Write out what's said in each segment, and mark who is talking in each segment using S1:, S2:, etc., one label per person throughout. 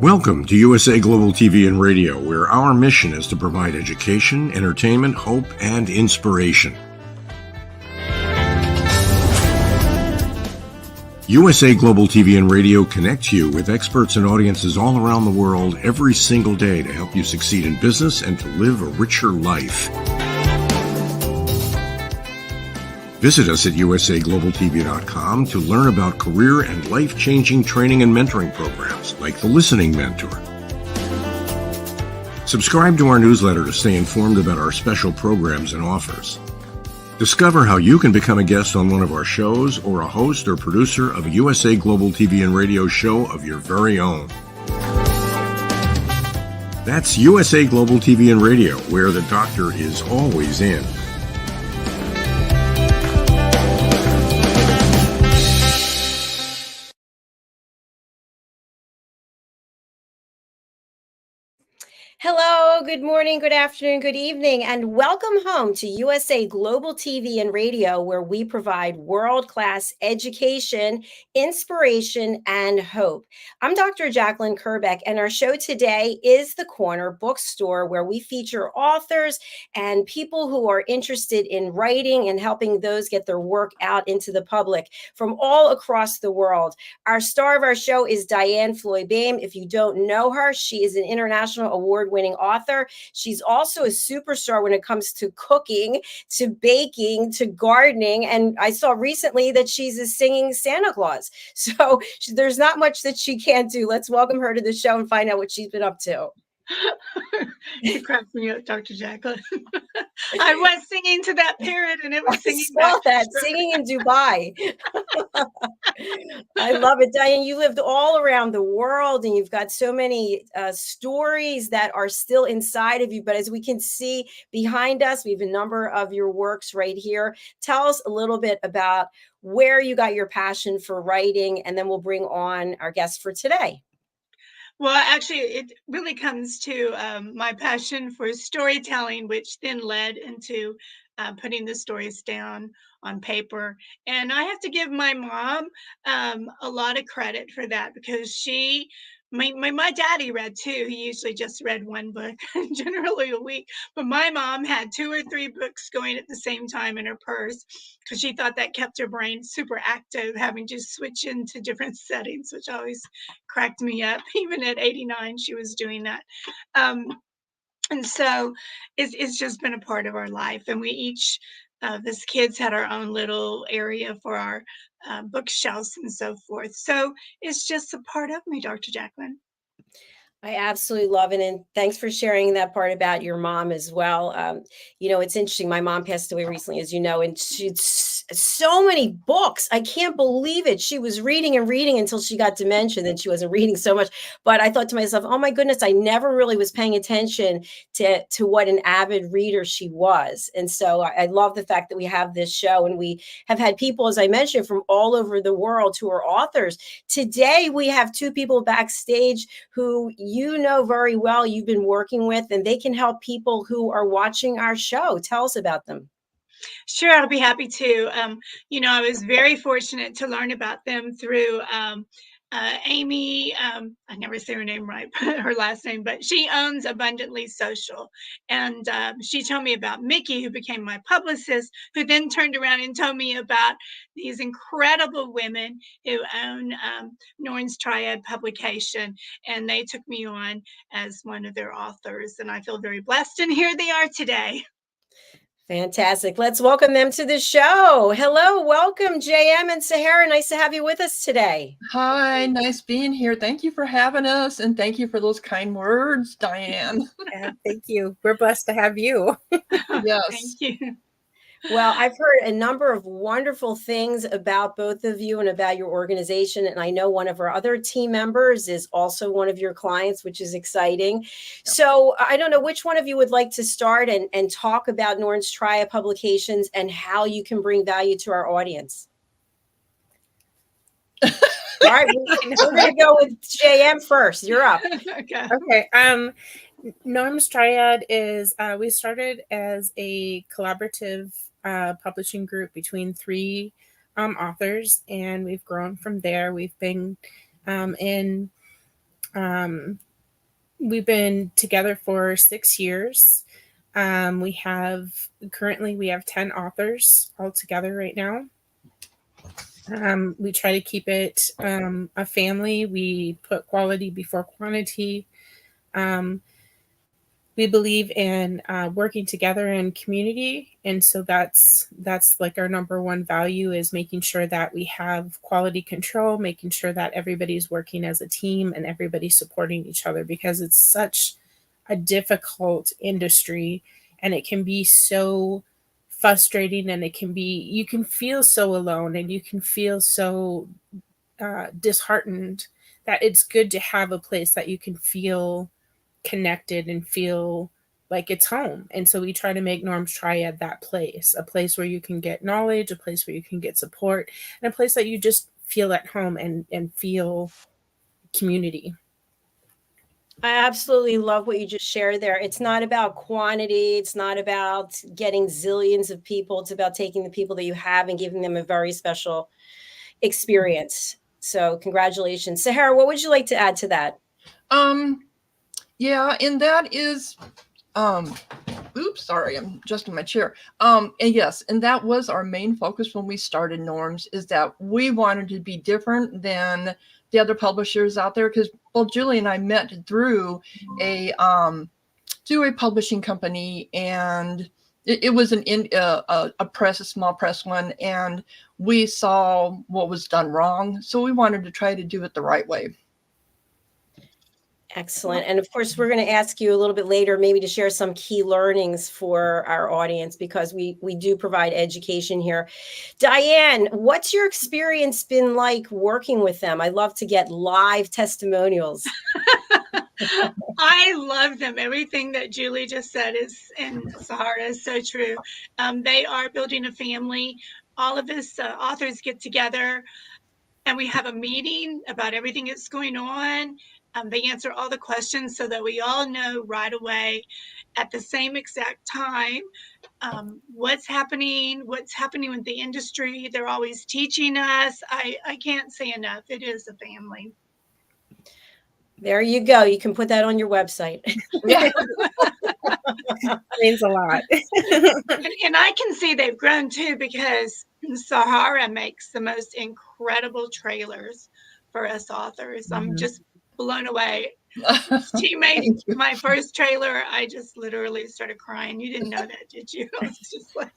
S1: Welcome to USA Global TV and Radio, where our mission is to provide education, entertainment, hope, and inspiration. USA Global TV and Radio connects you with experts and audiences all around the world every single day to help you succeed in business and to live a richer life. Visit us at usaglobaltv.com to learn about career and life-changing training and mentoring programs like the Listening Mentor. Subscribe to our newsletter to stay informed about our special programs and offers. Discover how you can become a guest on one of our shows or a host or producer of a USA Global TV and Radio show of your very own. That's USA Global TV and Radio, where the doctor is always in.
S2: Hello, good morning, good afternoon, good evening, and welcome home to USA Global TV and Radio, where we provide world-class education, inspiration, and hope. I'm Dr. Jacalyn Kerbeck, and our show today is The Corner Bookstore, where we feature authors and people who are interested in writing and helping those get their work out into the public from all across the world. Our star of our show is DIANN BOEHM. If you don't know her, she is an international award-winning author. She's also a superstar when it comes to cooking, to baking, to gardening. And I saw recently that she's a singing Santa Claus. So there's not much that she can't do. Let's welcome her to the show and find out what she's been up to.
S3: You cracked me up, Dr. Jacalyn. I was singing to that parrot, and it was singing
S2: back. That singing in Dubai. I love it, DIANN. You lived all around the world, and you've got so many stories that are still inside of you. But as we can see behind us, we have a number of your works right here. Tell us a little bit about where you got your passion for writing, and then we'll bring on our guest for today.
S3: Well, actually, it really comes to my passion for storytelling, which then led into putting the stories down on paper. And I have to give my mom a lot of credit for that, because my daddy read too. He usually just read one book, generally a week. But my mom had 2 or 3 books going at the same time in her purse, because she thought that kept her brain super active, having to switch into different settings, which always cracked me up. Even at 89, she was doing that. And so it's just been a part of our life. And we each, as kids, had our own little area for our bookshelves and so forth. So it's just a part of me, Dr. Jacalyn.
S2: I absolutely love it. And thanks for sharing that part about your mom as well. It's interesting. My mom passed away recently, as you know, and she's so many books. I can't believe it. She was reading and reading until she got dementia. Then she wasn't reading so much. But I thought to myself, oh my goodness, I never really was paying attention to what an avid reader she was. And so I love the fact that we have this show, and we have had people, as I mentioned, from all over the world who are authors. Today, we have 2 people backstage who you know very well, you've been working with, and they can help people who are watching our show. Tell us about them.
S3: Sure, I'll be happy to. I was very fortunate to learn about them through Amy. I never say her name right, her last name, but she owns Abundantly Social. And she told me about Mickey, who became my publicist, who then turned around and told me about these incredible women who own Norton's Triad publication. And they took me on as one of their authors. And I feel very blessed. And here they are today.
S2: Fantastic. Let's welcome them to the show. Hello, welcome, JM and Sahara. Nice to have you with us today.
S4: Hi, nice being here. Thank you for having us, and thank you for those kind words, DIANN.
S5: Yeah, thank you. We're blessed to have you.
S4: Yes.
S3: Thank you.
S2: Well, I've heard a number of wonderful things about both of you and about your organization. And I know one of our other team members is also one of your clients, which is exciting. So I don't know which one of you would like to start and talk about Norton's Triad publications and how you can bring value to our audience. All right, we're going to go with JM first. You're up.
S5: Okay. Norton's Triad is, we started as a collaborative publishing group between 3 authors, and we've grown from there. We've been in We've been together for 6 years. Currently we have 10 authors all together right now. We try to keep it a family. We put quality before quantity. We believe in working together in community, and so that's like our number one value, is making sure that we have quality control, making sure that everybody's working as a team and everybody's supporting each other, because it's such a difficult industry, and it can be so frustrating, and you can feel so alone, and you can feel so disheartened, that it's good to have a place that you can feel connected and feel like it's home. And so we try to make Norm's Triad that place, a place where you can get knowledge, a place where you can get support, and a place that you just feel at home and feel community.
S2: I absolutely love what you just shared there. It's not about quantity. It's not about getting zillions of people. It's about taking the people that you have and giving them a very special experience. So congratulations. Sahara, what would you like to add to that?
S4: Yeah, and that is, oops, sorry, I'm adjusting my chair. And yes, and that was our main focus when we started Norms, is that we wanted to be different than the other publishers out there, because both Julie and I met through a publishing company, and it was a small press one, and we saw what was done wrong, so we wanted to try to do it the right way.
S2: Excellent. And of course, we're going to ask you a little bit later, maybe to share some key learnings for our audience, because we do provide education here. DIANN, what's your experience been like working with them? I love to get live testimonials.
S3: I love them. Everything that Julie just said and Sahara is so true. They are building a family. All of us authors get together, and we have a meeting about everything that's going on. They answer all the questions so that we all know right away at the same exact time what's happening with the industry. They're always teaching us. I can't say enough. It is a family.
S2: There you go. You can put that on your website.
S5: Yeah. Means a lot.
S3: and I can see they've grown too, because Sahara makes the most incredible trailers for us authors. I'm just blown away. She made my first trailer. I just literally started crying. You didn't know that, did you? I was just like...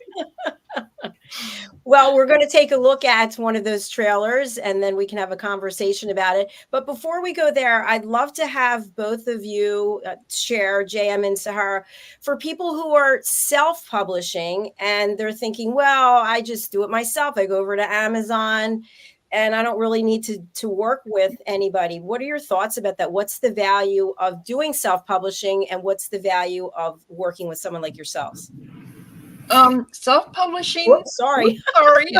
S2: Well, we're going to take a look at one of those trailers, and then we can have a conversation about it. But before we go there, I'd love to have both of you share, JM and Sahara, for people who are self-publishing and they're thinking, well, I just do it myself. I go over to Amazon and I don't really need to work with anybody. What are your thoughts about that? What's the value of doing self-publishing, and what's the value of working with someone like yourselves?
S4: Self-publishing.
S2: Whoops, sorry.
S4: Sorry.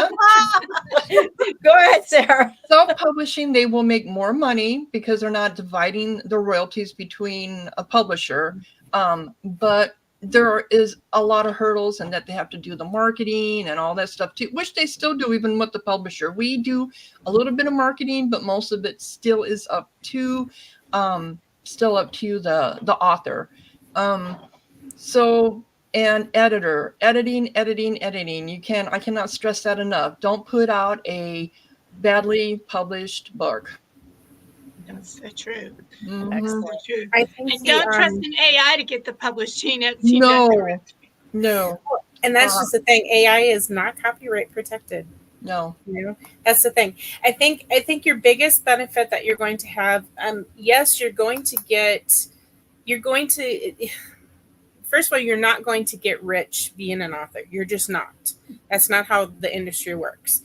S2: Go ahead, Sarah.
S4: Self-publishing, they will make more money because they're not dividing the royalties between a publisher. But there is a lot of hurdles, and that they have to do the marketing and all that stuff too, which they still do even with the publisher. We do a little bit of marketing, but most of it still is up to the author. And editing. I cannot stress that enough. Don't put out a badly published book.
S3: That's so true.
S2: Mm-hmm.
S3: That's so true.
S5: And
S3: don't trust an AI to get the publishing.
S4: No.
S5: And that's just the thing. AI is not copyright protected.
S4: No.
S5: That's the thing. I think your biggest benefit that you're going to have, yes, first of all, you're not going to get rich being an author. You're just not. That's not how the industry works.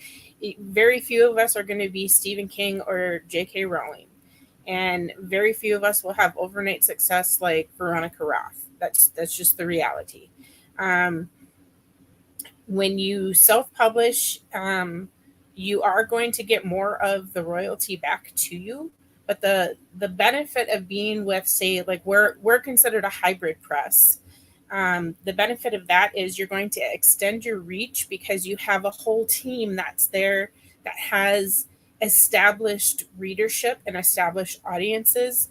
S5: Very few of us are going to be Stephen King or J.K. Rowling. And very few of us will have overnight success like Veronica Roth. That's just the reality. When you self-publish, you are going to get more of the royalty back to you. But the benefit of being with, say, like we're considered a hybrid press. The benefit of that is you're going to extend your reach because you have a whole team that's there that has established readership and established audiences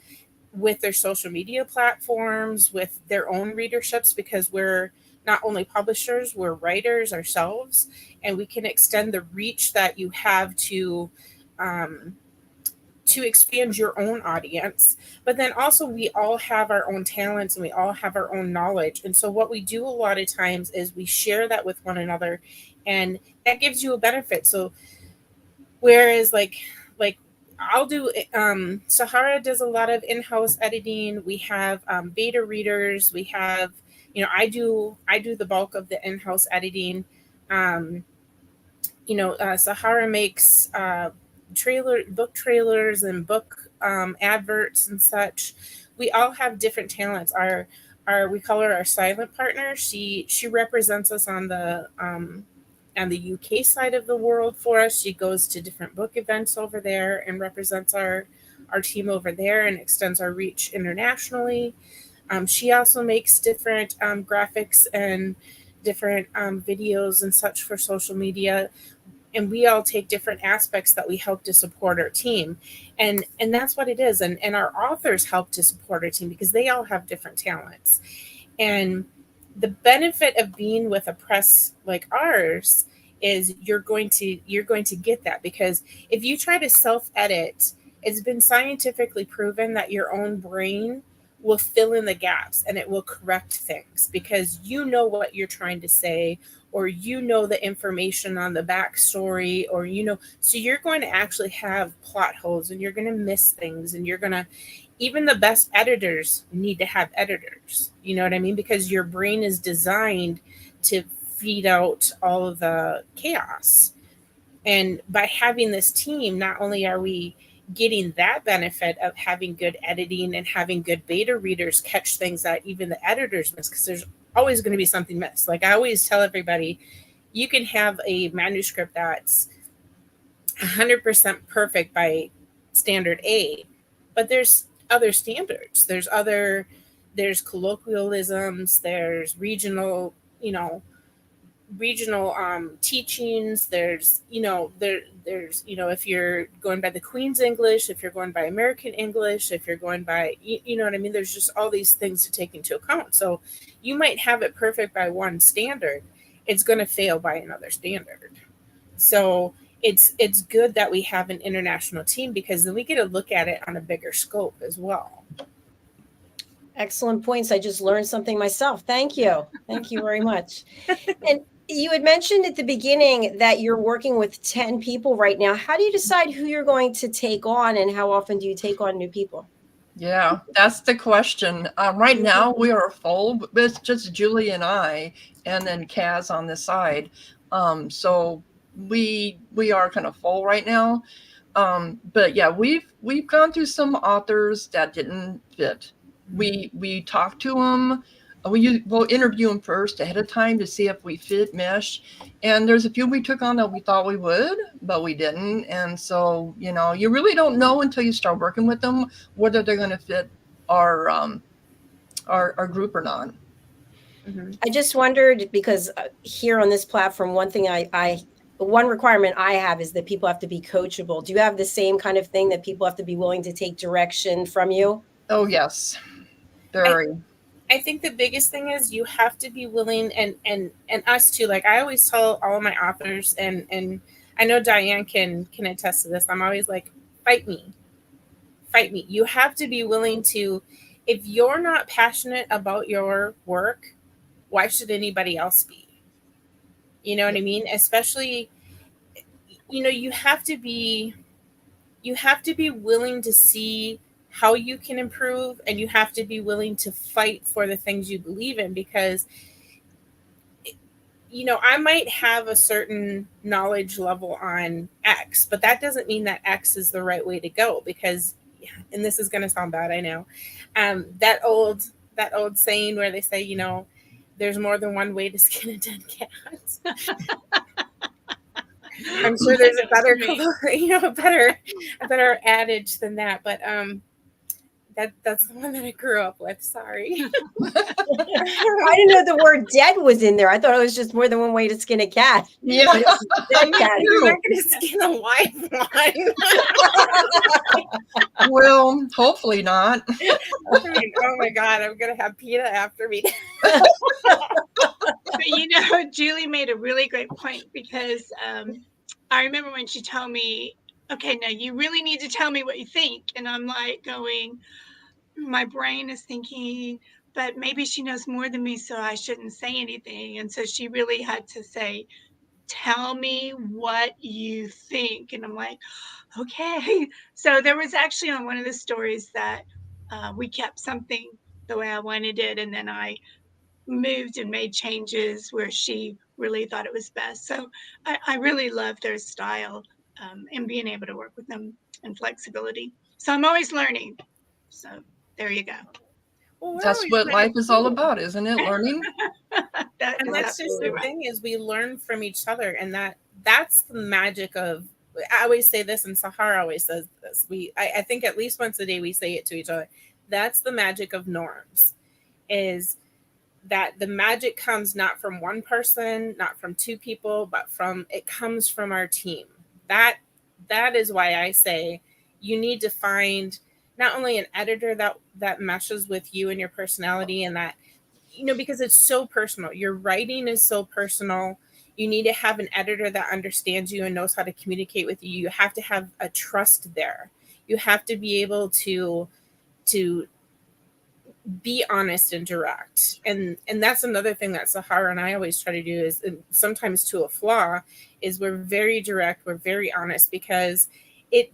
S5: with their social media platforms, with their own readerships, because we're not only publishers, we're writers ourselves, and we can extend the reach that you have to expand your own audience. But then also we all have our own talents and we all have our own knowledge. And so what we do a lot of times is we share that with one another, and that gives you a benefit. So whereas like I'll do Sahara does a lot of in-house editing. We have beta readers. We have, I do the bulk of the in-house editing. Sahara makes book trailers and book adverts and such. We all have different talents. We call her our silent partner. She represents us on the UK side of the world for us. She goes to different book events over there and represents our team over there and extends our reach internationally. She also makes different graphics and different videos and such for social media. And we all take different aspects that we help to support our team. And that's what it is. And our authors help to support our team because they all have different talents. And the benefit of being with a press like ours is you're going to get that, because if you try to self-edit, it's been scientifically proven that your own brain will fill in the gaps and it will correct things because you know what you're trying to say, or the information on the backstory, or so you're going to actually have plot holes and you're going to miss things, and even the best editors need to have editors, you know what I mean? Because your brain is designed to feed out all of the chaos. And by having this team, not only are we getting that benefit of having good editing and having good beta readers catch things that even the editors miss, because there's always going to be something missed. Like I always tell everybody, you can have a manuscript that's 100% perfect by standard A, but there's other standards. There's colloquialisms, there's regional teachings. There's if you're going by the Queen's English, if you're going by American English, if you're going by, you know what I mean? There's just all these things to take into account. So you might have it perfect by one standard. It's going to fail by another standard. So it's good that we have an international team, because then we get to look at it on a bigger scope as well.
S2: Excellent points. I just learned something myself. Thank you. Thank you very much. And you had mentioned at the beginning that you're working with 10 people right now. How do you decide who you're going to take on, and how often do you take on new people?
S4: Yeah, that's the question. Right now we are full, but it's just Julie and I, and then Kaz on the side. So we are kind of full right now. But yeah, we've gone through some authors that didn't fit. We talked to them. We'll interview them first ahead of time to see if we fit, mesh. And there's a few we took on that we thought we would, but we didn't. And so, you really don't know until you start working with them whether they're going to fit our group or not.
S2: Mm-hmm. I just wondered, because here on this platform, one requirement I have is that people have to be coachable. Do you have the same kind of thing, that people have to be willing to take direction from you?
S4: Oh, yes. Very.
S5: I think the biggest thing is you have to be willing, and us too. Like I always tell all of my authors, and I know DIANN can attest to this. I'm always like, fight me. You have to be willing to, if you're not passionate about your work, why should anybody else be? You know what I mean? Especially, you have to be willing to see how you can improve, and you have to be willing to fight for the things you believe in, because I might have a certain knowledge level on X, but that doesn't mean that X is the right way to go, because, and this is going to sound bad, I know, that old saying where they say, there's more than one way to skin a dead cat. I'm sure there's a better adage than that, but That's the one that I grew up with. Sorry.
S2: I didn't know the word dead was in there. I thought it was just more than one way to skin a cat.
S4: Yeah.
S2: But it's dead cat.
S5: You're not going to skin a live one.
S4: Well, hopefully not.
S5: Oh my God, I'm going to have PETA after me.
S3: But you know, Julie made a really great point, because I remember when she told me, okay, now you really need to tell me what you think. And I'm like going, my brain is thinking, but maybe she knows more than me, so I shouldn't say anything. And so she really had to say, tell me what you think. And I'm like, okay. So there was actually on one of the stories that we kept something the way I wanted it, and then I moved and made changes where she really thought it was best. So I really love their style, and being able to work with them and flexibility. So I'm always learning. So there you go.
S5: Well,
S4: That's what life is all about, isn't it? Learning.
S5: And that's just the thing, is we learn from each other, and that's the magic of. I always say this, and Sahara always says this. I think at least once a day we say it to each other. That's the magic of norms, is that the magic comes not from one person, not from two people, but it comes from our team. That is why I say you need to find not only an editor that meshes with you and your personality, and that, because it's so personal. Your writing is so personal. You need to have an editor that understands you and knows how to communicate with you. You have to have a trust there. You have to be able to be honest and direct. And that's another thing that Sahara and I always try to do, is sometimes to a flaw, is we're very direct, we're very honest, because it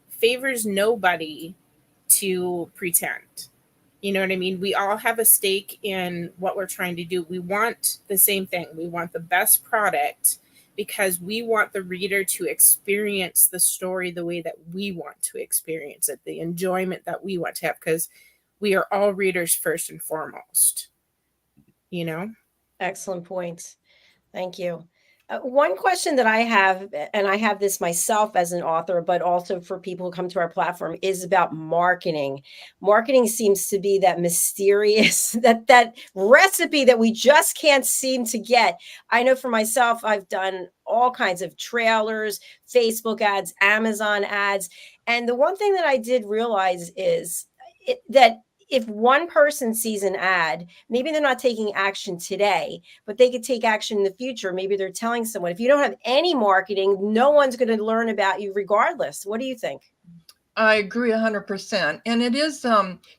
S5: favors nobody to pretend. You know what I mean? We all have a stake in what we're trying to do. We want the same thing. We want the best product, because we want the reader to experience the story the way that we want to experience it, the enjoyment that we want to have, because we are all readers first and foremost.
S2: Excellent points. Thank you. One question that I have, and I have this myself as an author, but also for people who come to our platform, is about marketing. Marketing seems to be that mysterious, that recipe that we just can't seem to get. I know for myself, I've done all kinds of trailers, Facebook ads, Amazon ads. And the one thing that I did realize is that if one person sees an ad, maybe they're not taking action today, but they could take action in the future. Maybe they're telling someone. If you don't have any marketing, no one's going to learn about you regardless. What do you think?
S4: I agree 100%. And it is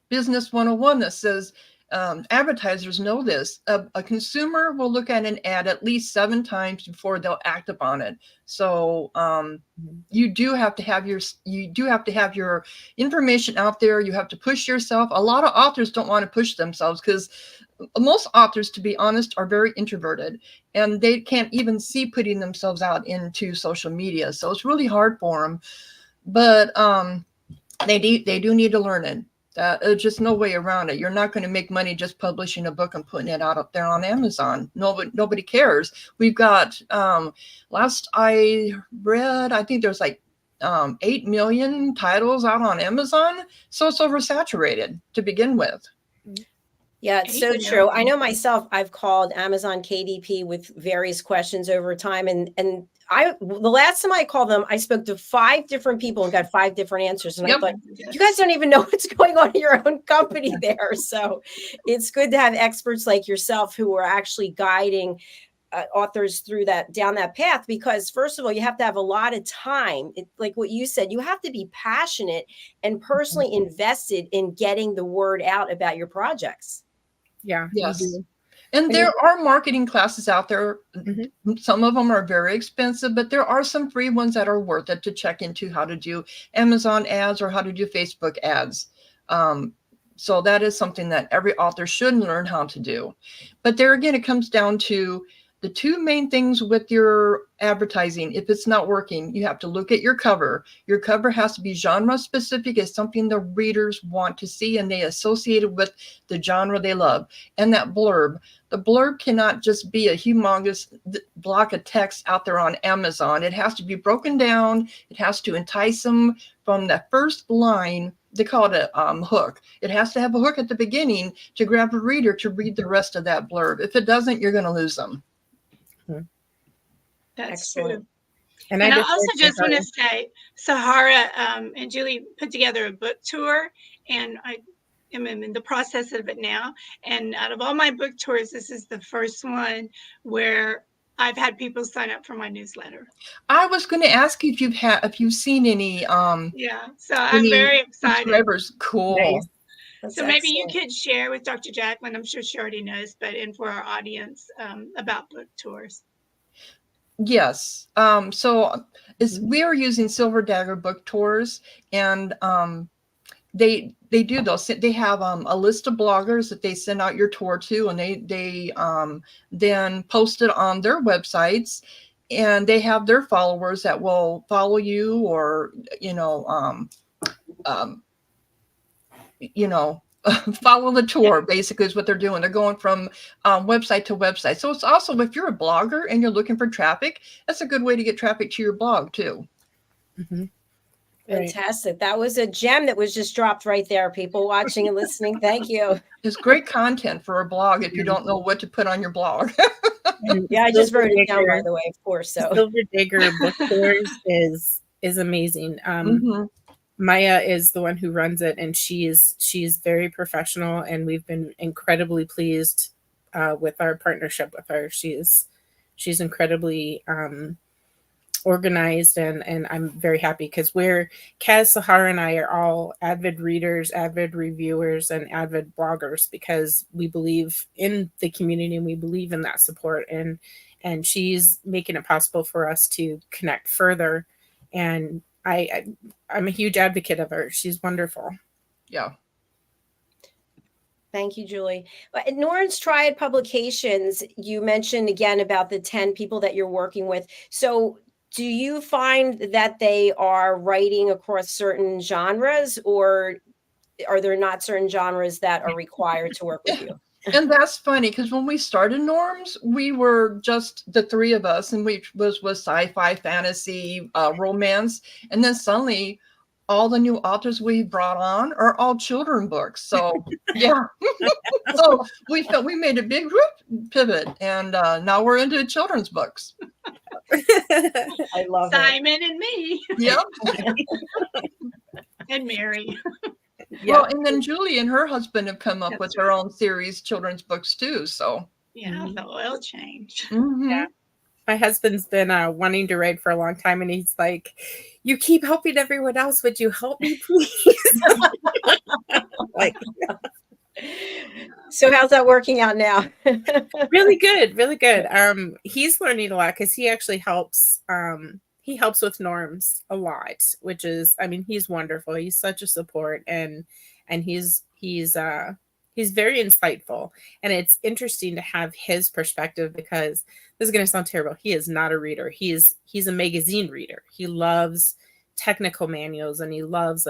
S4: Business 101 that says advertisers know this. A consumer will look at an ad at least 7 times before they'll act upon it. So you do have to have your information out there. You have to push yourself. A lot of authors don't want to push themselves, because most authors, to be honest, are very introverted, and they can't even see putting themselves out into social media. So it's really hard for them. But they do need to learn it. There's just no way around it. You're not going to make money just publishing a book and putting it out up there on Amazon. Nobody cares. We've got, last I read, I think there's like 8 million titles out on Amazon. So it's oversaturated to begin with.
S2: Yeah, it's so true. I know myself, I've called Amazon KDP with various questions over time. And the last time I called them, I spoke to 5 different people and got 5 different answers. And I thought, you guys don't even know what's going on in your own company there. So it's good to have experts like yourself who are actually guiding authors through down that path, because first of all, you have to have a lot of time. Like what you said, you have to be passionate and personally invested in getting the word out about your projects.
S5: Yeah.
S4: Yes. And there are marketing classes out there. Mm-hmm. Some of them are very expensive, but there are some free ones that are worth it to check into how to do Amazon ads or how to do Facebook ads. So that is something that every author should learn how to do. But there again, it comes down to the 2 main things with your advertising. If it's not working, you have to look at your cover. Your cover has to be genre specific. It's something the readers want to see and they associate it with the genre they love. And that blurb, the blurb cannot just be a humongous block of text out there on Amazon. It has to be broken down. It has to entice them from the first line they call it a hook. It has to have a hook at the beginning to grab a reader to read the rest of that blurb. If it doesn't, you're going to lose them.
S3: That's
S2: Excellent.
S3: true.
S5: And
S3: And I
S5: defer
S3: also
S5: to
S3: just
S5: her.
S3: want to say, Sahara and Julie put together a book tour, and I am in the process of it now. And out of all my book tours, this is the first one where I've had people sign up for my newsletter.
S4: I was going to ask you if you've seen any
S3: Yeah, so I'm very excited.
S4: subscribers. Cool.
S5: Nice.
S2: That's
S3: So maybe you
S2: excellent.
S3: could share with Dr. Jacalyn, I'm sure she already knows, but and for our audience about book tours.
S4: Yes. So we are using Silver Dagger Book Tours, and they do those. They have a list of bloggers that they send out your tour to, and they then post it on their websites, and they have their followers that will follow you, or follow the tour. Basically is what they're doing. They're going from website to website. So it's also, if you're a blogger and you're looking for traffic, that's a good way to get traffic to your blog too.
S5: Mhm. Right.
S2: Fantastic. That was a gem that was just dropped right there. People watching and listening. Thank you.
S4: It's great content for a blog if you don't know what to put on your blog.
S5: And
S2: Yeah, I just
S5: Silver
S2: wrote it down, by
S5: Digger-
S2: the way, of course. So
S5: Silver Digger Book Tours is amazing.
S4: Mhm.
S5: Maya is the one who runs it, and she's very professional, and we've been incredibly pleased with our partnership with her. She's incredibly organized, and I'm very happy because Kaz, Sahara, and I are all avid readers, avid reviewers, and avid bloggers because we believe in the community and we believe in that support, and she's making it possible for us to connect further. And I'm a huge advocate of her. She's wonderful.
S4: Yeah.
S2: thank you, Julie. But at Norton's Triad Publications, you mentioned again about the 10 people that you're working with. So do you find that they are writing across certain genres, or are there not certain genres that are required to work with you?
S4: And that's funny because when we started Norms, we were just the three of us, and we was sci-fi, fantasy, romance, and then suddenly all the new authors we brought on are all children books. So yeah, so we felt we made a big pivot, and now we're into children's books.
S2: I love it.
S3: Simon and me
S4: Yeah.
S3: and Mary.
S5: Yeah.
S4: Well, and then Julie and her husband have come up
S3: That's
S4: with their own series, children's books too. So
S3: Yeah,
S5: Mhm.
S3: the oil change.
S4: mhm.
S5: Yeah. My husband's been wanting to write for a long time, and he's like, "You keep helping everyone else. Would you help me, please?" Like,
S2: So how's that working out now?
S5: really good, really good. He's learning a lot because he actually helps. He helps with Norms a lot, which is, I mean, he's wonderful. He's such a support, and he's very insightful. And it's interesting to have his perspective because this is going to sound terrible. He is not a reader. He's a magazine reader. He loves technical manuals, and he loves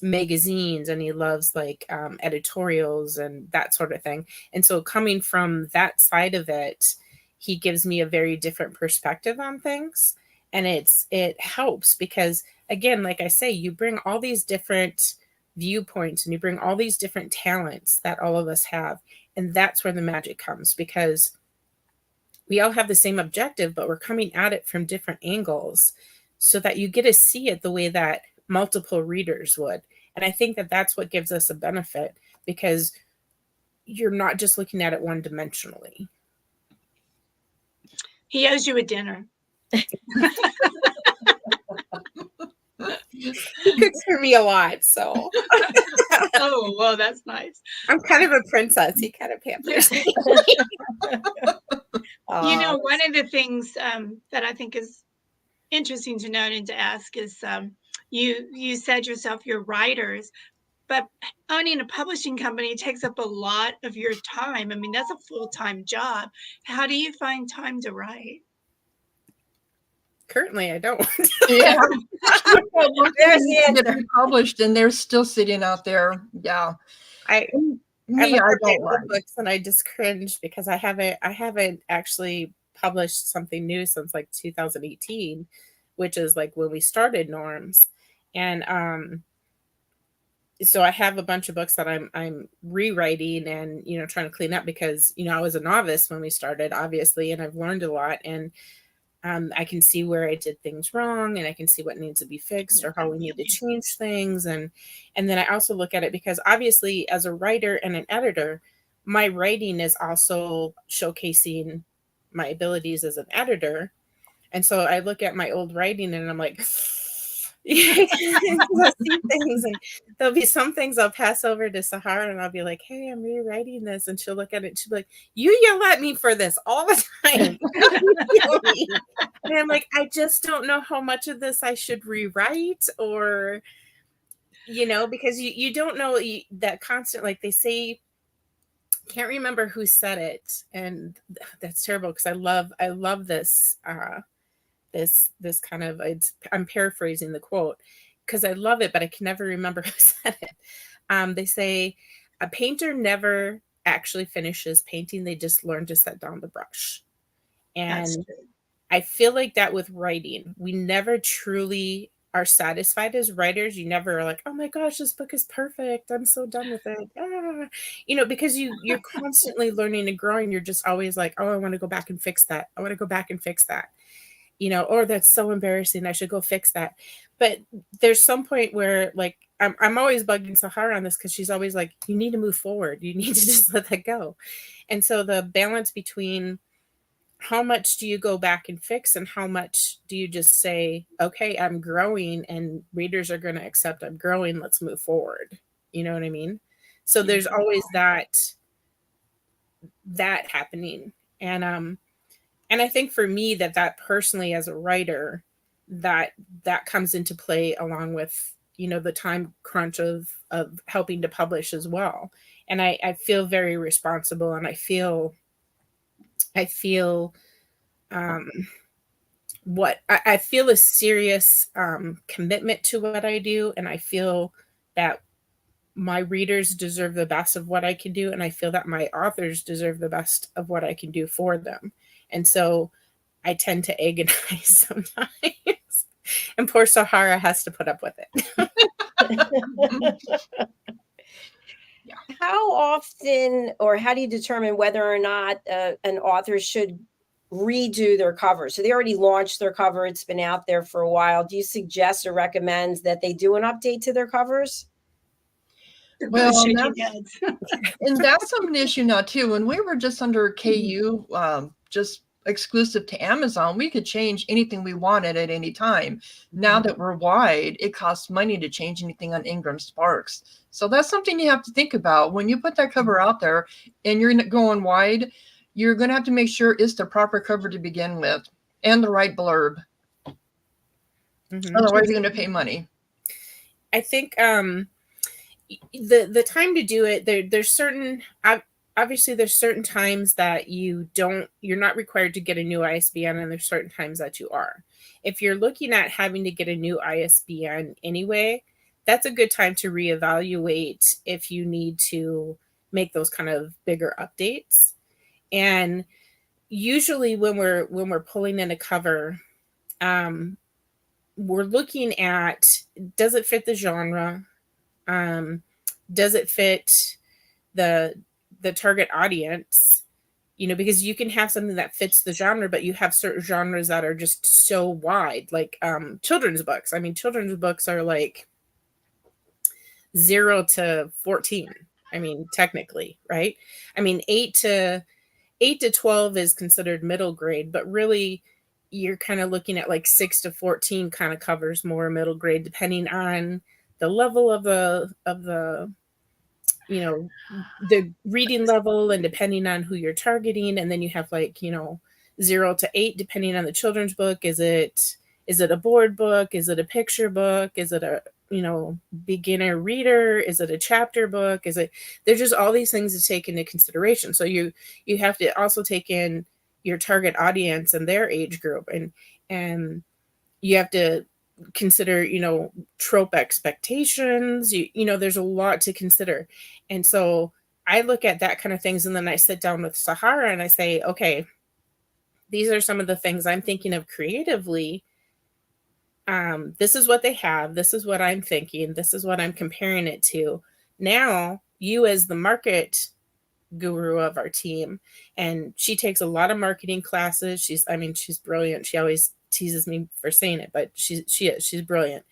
S5: magazines, and he loves editorials and that sort of thing. And so coming from that side of it, he gives me a very different perspective on things, and it helps because, again, like I say, you bring all these different viewpoints and you bring all these different talents that all of us have, and that's where the magic comes, because we all have the same objective, but we're coming at it from different angles so that you get to see it the way that multiple readers would. And I think that that's what gives us a benefit, because you're not just looking at it one dimensionally.
S3: He owes you a dinner.
S5: He cooks for me a lot, so
S3: Oh, well, that's nice.
S5: I'm kind of a princess. He kind of pampers me.
S3: You know, one of the things that I think is interesting to note and to ask is you said yourself you're writers, but owning a publishing company takes up a lot of your time. I mean, that's a full-time job. How do you find time to write?
S5: Currently, I don't.
S4: Yeah.
S2: There's the answer.
S4: Get republished, and they're still sitting out there. Yeah.
S5: I
S4: Me,
S5: look
S4: I
S5: at my
S4: don't write.
S5: books and I just cringe because I haven't actually published something new since like 2018, which is like when we started Norms. And so I have a bunch of books that I'm rewriting and, you know, trying to clean up because, you know, I was a novice when we started, obviously, and I've learned a lot. And I can see where I did things wrong, and I can see what needs to be fixed or how we need to change things. And then I also look at it because obviously as a writer and an editor, my writing is also showcasing my abilities as an editor. And so I look at my old writing and I'm like, I'll see things, and there'll be some things I'll pass over to Sahara and I'll be like, hey, I'm rewriting this. And she'll look at it and she'll be like, you yell at me for this all the time. And I'm like, I just don't know how much of this I should rewrite, or, you know, because you don't know that constant, like they say, can't remember who said it. And that's terrible because I love this, this kind of, I'm paraphrasing the quote because I love it, but I can never remember who said it. They say a painter never actually finishes painting. They just learn to set down the brush. And I feel like that with writing, we never truly are satisfied as writers. You never are like, oh my gosh, this book is perfect. I'm so done with it. Ah. You know, because you're constantly learning and growing. You're just always like, oh, I want to go back and fix that. I want to go back and fix that. You know, or that's so embarrassing, I should go fix that. But there's some point where, like, I'm always bugging Sahara on this because she's always like, you need to move forward. You need to just let that go. And so the balance between how much do you go back and fix and how much do you just say, okay, I'm growing and readers are going to accept I'm growing, let's move forward. You know what I mean? So there's always that happening. And I think for me that personally as a writer, that comes into play along with, you know, the time crunch of helping to publish as well. And I feel very responsible, and I feel I feel a serious commitment to what I do. And I feel that my readers deserve the best of what I can do. And I feel that my authors deserve the best of what I can do for them. And so I tend to agonize sometimes. And poor Sahara has to put up with it.
S2: How often, or how do you determine whether or not an author should redo their cover? So they already launched their cover. It's been out there for a while. Do you suggest or recommend that they do an update to their covers?
S4: Well, and that's an issue now too. When we were just under KU, just exclusive to Amazon, we could change anything we wanted at any time. Now that we're wide, it costs money to change anything on Ingram Sparks. So that's something you have to think about when you put that cover out there and you're going wide. You're going to have to make sure it's the proper cover to begin with and the right blurb. Otherwise, you're going to pay money.
S5: I think the time to do it, there's certain, obviously there's certain times that you're not required to get a new ISBN, and there's certain times that you are. If you're looking at having to get a new ISBN anyway, that's a good time to reevaluate if you need to make those kind of bigger updates. And usually when we're pulling in a cover, we're looking at, does it fit the genre? Does it fit the target audience? You know, because you can have something that fits the genre, but you have certain genres that are just so wide, like children's books. I mean, children's books are like 0 to 14. I mean, technically, right? I mean, 8 to 12 is considered middle grade, but really you're kind of looking at like 6 to 14 kind of covers more middle grade, depending on the level of the you know, the reading level, and depending on who you're targeting. And then you have like, you know, 0 to 8, depending on the children's book. Is it a board book? Is it a picture book? Is it a, you know, beginner reader? Is it a chapter book? There's just all these things to take into consideration. So you have to also take in your target audience and their age group, and you have to consider, you know, trope expectations. You know, there's a lot to consider. And so I look at that kind of things, and then I sit down with Sahara and I say, okay, these are some of the things I'm thinking of creatively This is what they have. This is what I'm thinking. This is what I'm comparing it to. Now, you as the market guru of our team, and she takes a lot of marketing classes. She's brilliant. She always teases me for saying it, but she's brilliant.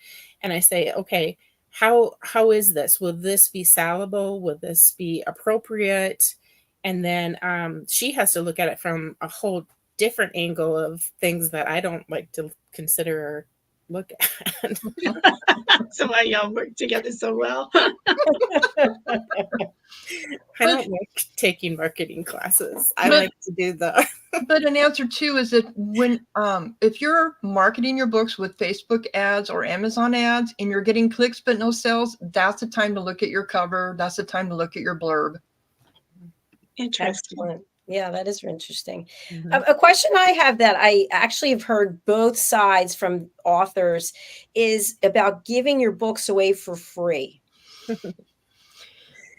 S5: And I say, okay, how is this? Will this be salable? Will this be appropriate? And then she has to look at it from a whole different angle of things that I don't like to consider or look at.
S3: So why y'all work together so well.
S5: I don't like taking marketing classes. I like to do the
S4: But an answer too is that when if you're marketing your books with Facebook ads or Amazon ads and you're getting clicks but no sales, that's the time to look at your cover. That's the time to look at your blurb.
S3: Interesting.
S2: Excellent. Yeah, that is interesting.
S5: Mhm.
S2: A question I have that I actually have heard both sides from authors is about giving your books away for free.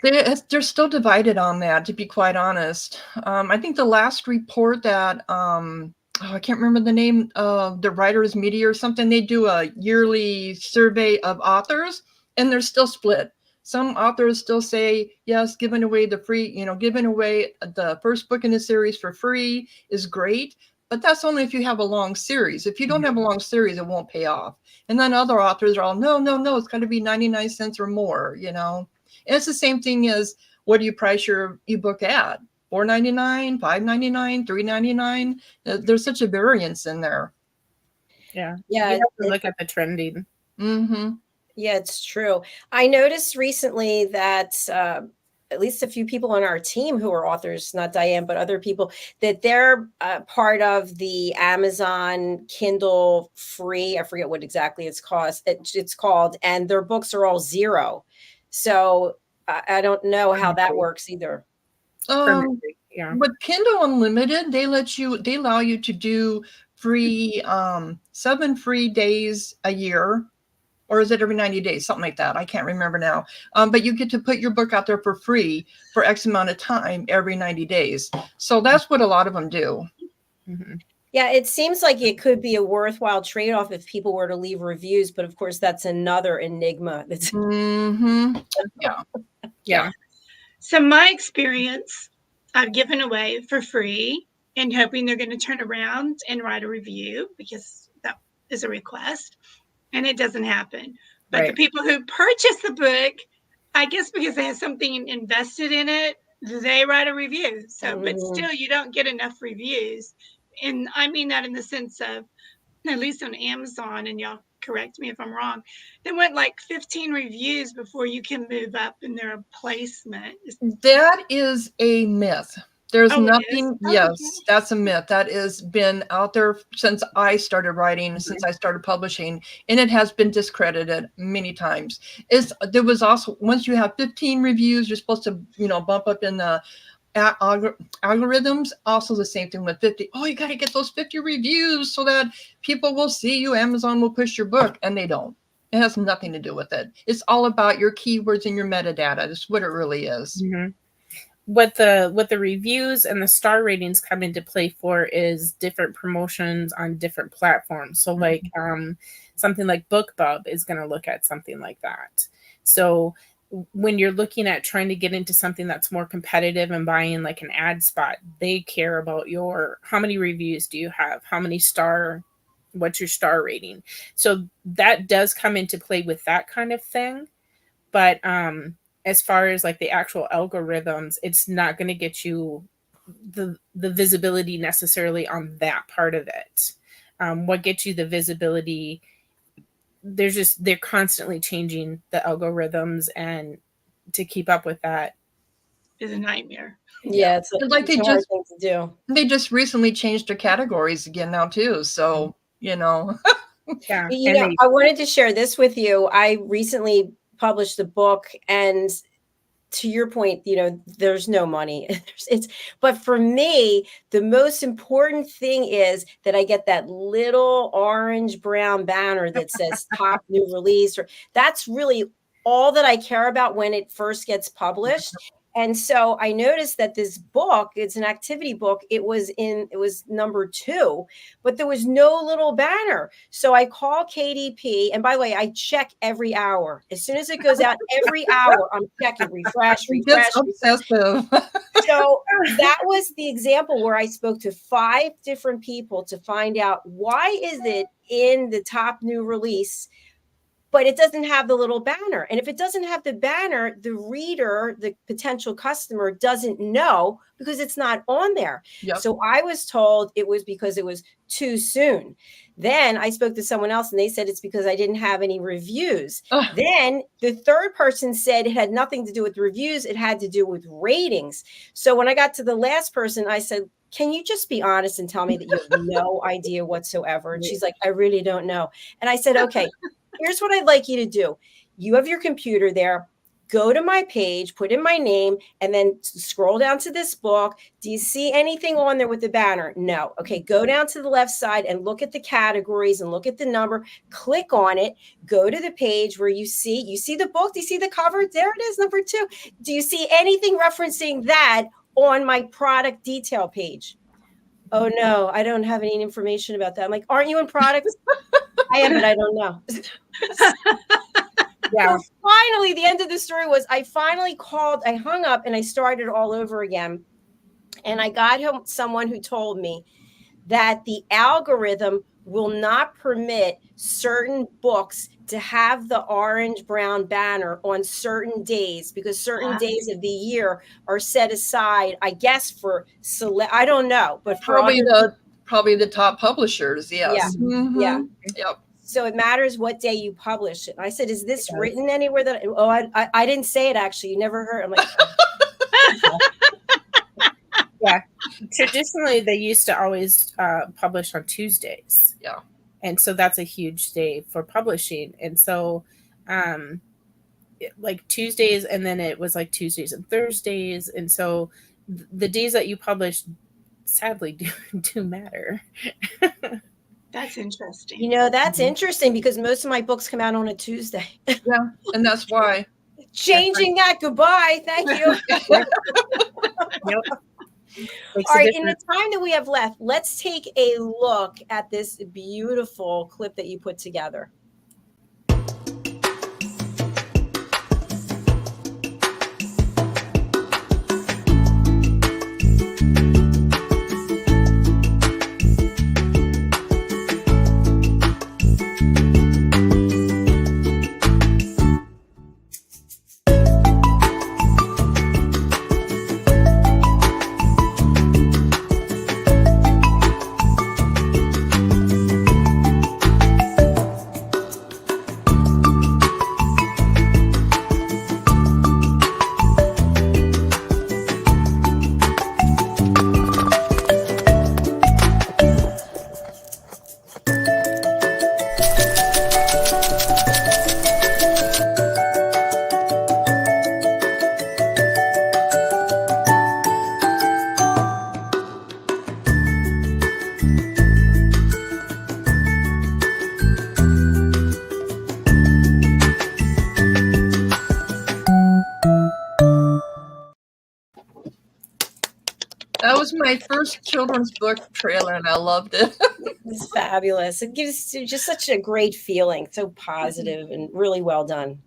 S4: They're still divided on that, to be quite honest. I think the last report that I can't remember the name of the Writers Media or something, they do a yearly survey of authors, and they're still split. Some authors still say, yes, giving away the free, giving away the first book in the series for free is great, but that's only if you have a long series. If you don't have a long series, it won't pay off. And then other authors are all, no, it's got to be 99 cents or more, And it's the same thing as, what do you price your ebook at? $4.99, $5.99, $3.99. There's such a variance in there.
S5: Yeah.
S2: Yeah,
S5: You have to look at the trending.
S4: Mm-hmm.
S2: Yeah, it's true. I noticed recently that at least a few people on our team who are authors, not DIANN, but other people, that they're part of the Amazon Kindle free. I forget what exactly it's called, and their books are all zero. So I don't know how that works either.
S5: Yeah.
S4: With Kindle Unlimited, they allow you to do free 7 free days a year. Or is it every 90 days? Something like that. I can't remember now. But you get to put your book out there for free for X amount of time every 90 days. So that's what a lot of them do.
S5: Mm-hmm.
S2: Yeah, it seems like it could be a worthwhile trade-off if people were to leave reviews. But of course, that's another enigma.
S4: Mm-hmm. Yeah.
S3: So my experience, I've given away for free and hoping they're going to turn around and write a review because that is a request. And it doesn't happen. But
S2: Right.
S3: The people who purchase the book, I guess because they have something invested in it, they write a review. So, but still, you don't get enough reviews. And I mean that in the sense of, at least on Amazon, and y'all correct me if I'm wrong, they want like 15 reviews before you can move up in their placement.
S4: That is a myth. There's nothing. Yes,
S3: okay.
S4: That's a myth that has been out there since I started writing, since I started publishing, and it has been discredited many times. There was also, once you have 15 reviews, you're supposed to, bump up in the algorithms. Also the same thing with 50. Oh, you got to get those 50 reviews so that people will see you. Amazon will push your book, and they don't. It has nothing to do with it. It's all about your keywords and your metadata. That's what it really is.
S5: Mm-hmm. What the reviews and the star ratings come into play for is different promotions on different platforms. So like something like BookBub is going to look at something like that. So when you're looking at trying to get into something that's more competitive and buying like an ad spot, they care about how many reviews do you have? How many what's your star rating? So that does come into play with that kind of thing. But as far as like the actual algorithms, it's not going to get you the visibility necessarily on that part of it. What gets you the visibility, they're constantly changing the algorithms, and to keep up with that
S3: is a nightmare.
S2: Yeah, it's
S4: like
S2: a hard thing to do.
S4: They just recently changed their categories again now too. So,
S5: Yeah.
S2: I wanted to share this with you. I recently published a book, and to your point, there's no money. But for me, the most important thing is that I get that little orange brown banner that says top new release, or that's really all that I care about when it first gets published. And so I noticed that this book, it's an activity book. It was number 2, but there was no little banner. So I call KDP. And by the way, I check every hour. As soon as it goes out, every hour, I'm checking, refresh.
S4: It's obsessive.
S2: So that was the example where I spoke to 5 different people to find out why is it in the top new release, but it doesn't have the little banner. And if it doesn't have the banner, the reader, the potential customer, doesn't know because it's not on there.
S4: Yep.
S2: So I was told it was because it was too soon. Then I spoke to someone else and they said it's because I didn't have any reviews. Then the third person said it had nothing to do with reviews. It had to do with ratings. So when I got to the last person, I said, can you just be honest and tell me that you have no idea whatsoever? And she's like, I really don't know. And I said, okay, here's what I'd like you to do. You have your computer there. Go to my page, put in my name, and then scroll down to this book. Do you see anything on there with the banner? No. Okay, go down to the left side and look at the categories and look at the number. Click on it. Go to the page where you see the book. Do you see the cover? There it is, number 2. Do you see anything referencing that on my product detail page? Oh, no, I don't have any information about that. I'm like, aren't you in products? I am, but I don't know. Yeah. So finally, the end of the story was I finally called, I hung up and I started all over again. And I got someone who told me that the algorithm will not permit certain books to have the orange brown banner on certain days because certain days of the year are set aside, I guess, for I don't know, but for
S4: probably the top publishers. Yes.
S2: Yeah.
S4: Mm-hmm.
S2: Yeah.
S4: Yep.
S2: So it matters what day you publish it. I said, is this written anywhere that, I didn't say it actually. You never heard. I'm like,
S5: yeah. Traditionally, they used to always publish on Tuesdays.
S4: Yeah.
S5: And so that's a huge day for publishing. And so like Tuesdays, and then it was like Tuesdays and Thursdays. And so the days that you publish sadly do matter.
S3: That's interesting.
S2: You know, that's interesting because most of my books come out on a Tuesday.
S4: Yeah, and that's why.
S2: Changing that. Goodbye. Thank you.
S5: Yep.
S2: All right, in the time that we have left, let's take a look at this beautiful clip that you put together.
S4: That was my first children's book trailer, and I loved it.
S2: It's fabulous. It gives just such a great feeling, so positive and really well done.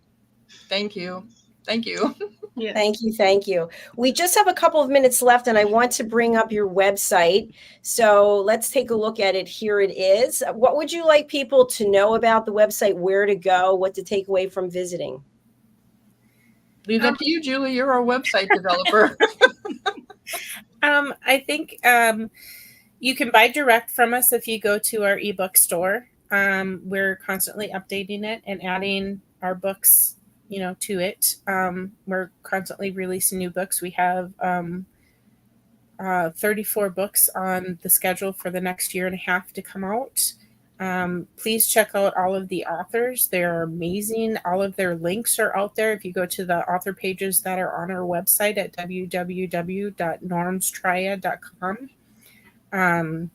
S4: Thank you. Thank you.
S3: Yes.
S2: Thank you. Thank you. We just have a couple of minutes left, and I want to bring up your website. So let's take a look at it. Here it is. What would you like people to know about the website, where to go, what to take away from visiting?
S4: Leave it up to you, Julie. You're our website developer.
S5: I think you can buy direct from us if you go to our ebook store. We're constantly updating it and adding our books, to it. We're constantly releasing new books. We have 34 books on the schedule for the next year and a half to come out. Please check out all of the authors. They're amazing. All of their links are out there. If you go to the author pages that are on our website at www.normstriad.com,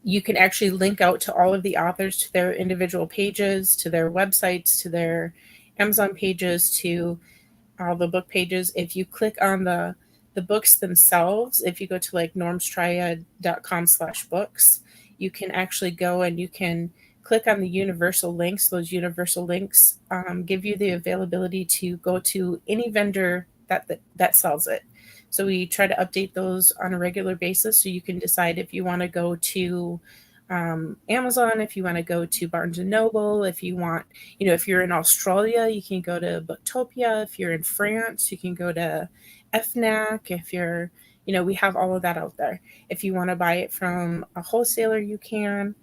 S5: you can actually link out to all of the authors, to their individual pages, to their websites, to their Amazon pages, to all the book pages. If you click on the books themselves, if you go to like normstriad.com/books, you can actually go and you can click on the universal links. Those universal links give you the availability to go to any vendor that sells it. So we try to update those on a regular basis, so you can decide if you want to go to Amazon, if you want to go to Barnes and Noble, if you want, if you're in Australia, you can go to Booktopia. If you're in France, you can go to FNAC. If you're, we have all of that out there. If you want to buy it from a wholesaler, you can.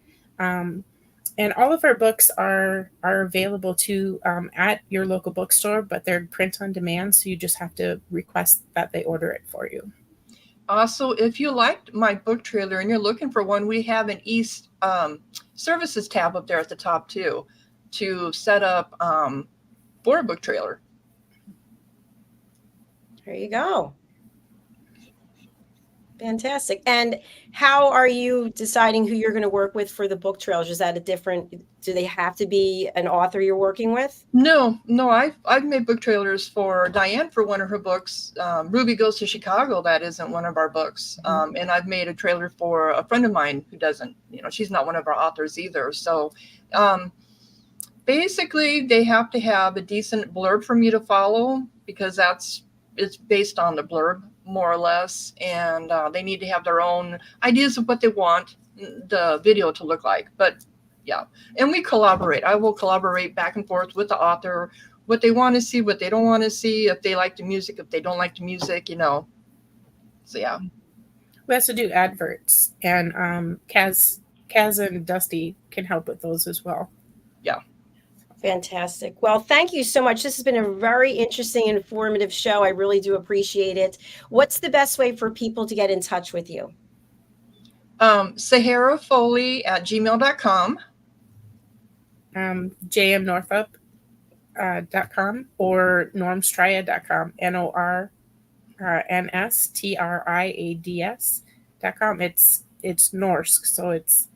S5: And all of our books are available to at your local bookstore, but they're print on demand, so you just have to request that they order it for you.
S4: Also, if you liked my book trailer and you're looking for one, we have an services tab up there at the top too, to set up for a book trailer.
S2: There you go. Fantastic. And how are you deciding who you're going to work with for the book trailers? Is that do they have to be an author you're working with?
S4: No, I've made book trailers for DIANN for one of her books. Ruby Goes to Chicago, that isn't one of our books. And I've made a trailer for a friend of mine who doesn't, she's not one of our authors either. So basically they have to have a decent blurb for me to follow, because it's based on the blurb, more or less, and they need to have their own ideas of what they want the video to look like. But yeah, and we collaborate. I will collaborate back and forth with the author, what they want to see, what they don't want to see, if they like the music, if they don't like the music, So yeah,
S5: we also do adverts, and Kaz and Dusty can help with those as well.
S4: Yeah.
S2: Fantastic. Well, thank you so much. This has been a very interesting, informative show. I really do appreciate it. What's the best way for people to get in touch with you?
S4: SaharaFoley@gmail.com.
S2: jmnorthup.com
S5: or normstriad.com, NORNSTRIADS.com. It's Norsk, so it's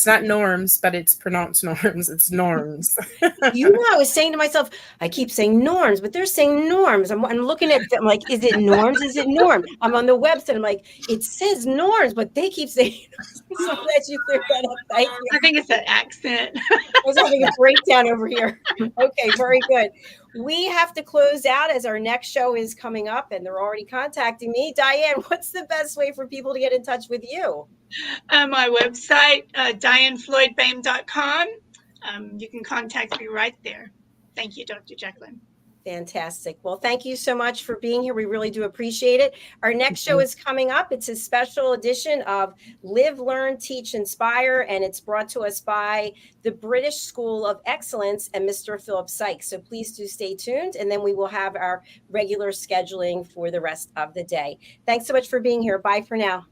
S5: not norms, but it's pronounced norms. It's norms.
S2: I was saying to myself, I keep saying norms, but they're saying norms. I'm looking at them like, is it norms? Is it norm? I'm on the website. I'm like, it says norms, but they keep saying norms. So I'm glad you cleared that up. Thank you.
S3: I think it's an accent.
S2: I was having a breakdown over here. Okay, very good. We have to close out as our next show is coming up, and they're already contacting me. DIANN, what's the best way for people to get in touch with you?
S3: My website, DIANNFLOYDBOEHM.com. You can contact me right there. Thank you, Dr. Jacalyn.
S2: Fantastic. Well, thank you so much for being here. We really do appreciate it. Our next show is coming up. It's a special edition of Live, Learn, Teach, Inspire, and it's brought to us by the British School of Excellence and Mr. Philip Sykes. So please do stay tuned, and then we will have our regular scheduling for the rest of the day. Thanks so much for being here. Bye for now.